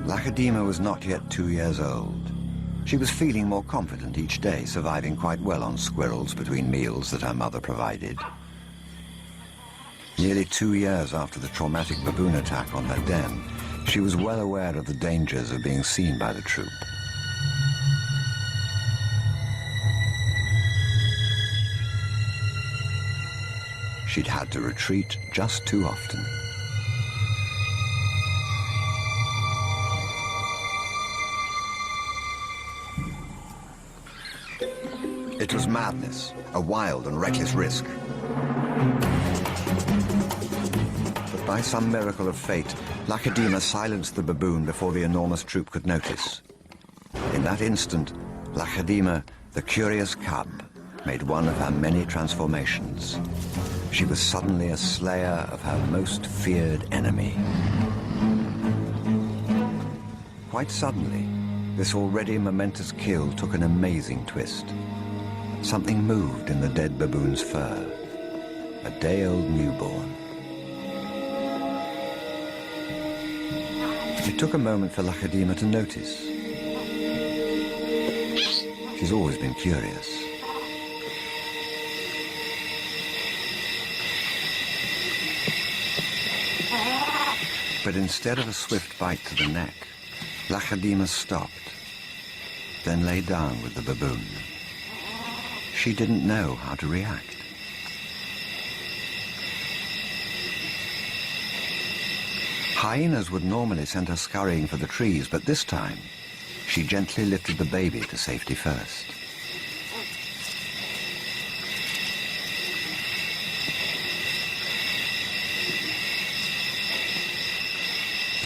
Lakedima was not yet 2 years old. She was feeling more confident each day, surviving quite well on squirrels between meals that her mother provided. Nearly 2 years after the traumatic baboon attack on her den, she was well aware of the dangers of being seen by the troop. She'd had to retreat just too often. It was madness, a wild and reckless risk. But by some miracle of fate, Lakedima silenced the baboon before the enormous troop could notice. In that instant, Lakedima, the curious cub, made one of her many transformations. She was suddenly a slayer of her most feared enemy. Quite suddenly, this already momentous kill took an amazing twist. Something moved in the dead baboon's fur. A day-old newborn. It took a moment for Lakedima to notice. She's always been curious. But instead of a swift bite to the neck, Lakedima stopped, then lay down with the baboon. She didn't know how to react. Hyenas would normally send her scurrying for the trees, but this time, she gently lifted the baby to safety first.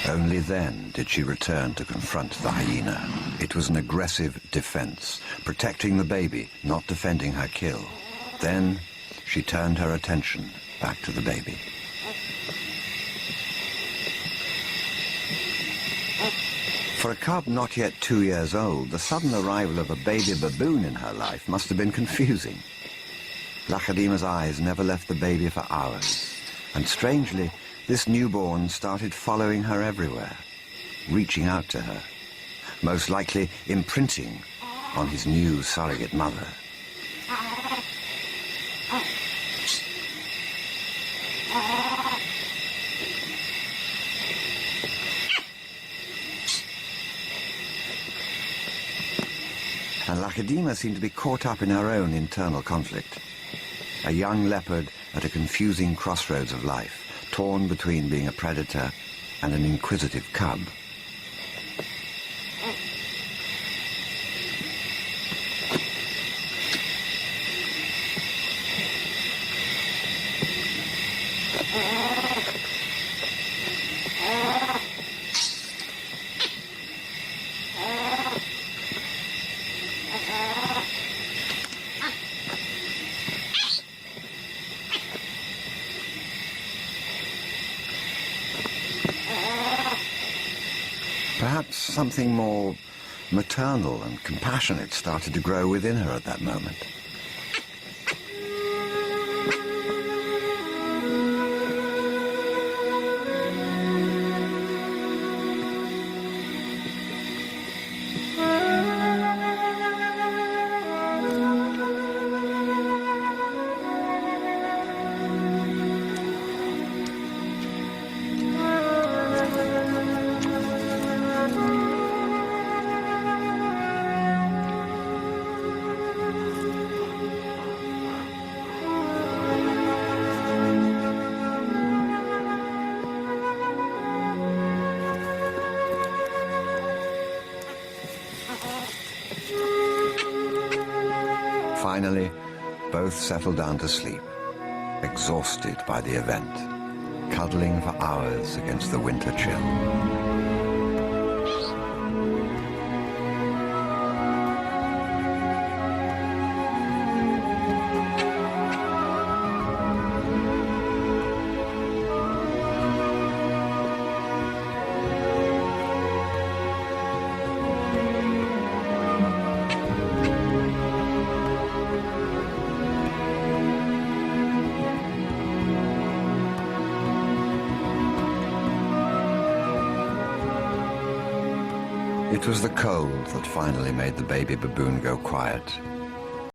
Only then did she return to confront the hyena. It was an aggressive defense, protecting the baby, not defending her kill. Then she turned her attention back to the baby. For a cub not yet 2 years old, the sudden arrival of a baby baboon in her life must have been confusing. Lakedima's eyes never left the baby for hours, and strangely, this newborn started following her everywhere, reaching out to her, most likely imprinting on his new surrogate mother. And Lakedima seemed to be caught up in her own internal conflict. A young leopard at a confusing crossroads of life, torn between being a predator and an inquisitive cub. Perhaps something more maternal and compassionate started to grow within her at that moment. Finally, both settled down to sleep, exhausted by the event, cuddling for hours against the winter chill. It was the cold that finally made the baby baboon go quiet.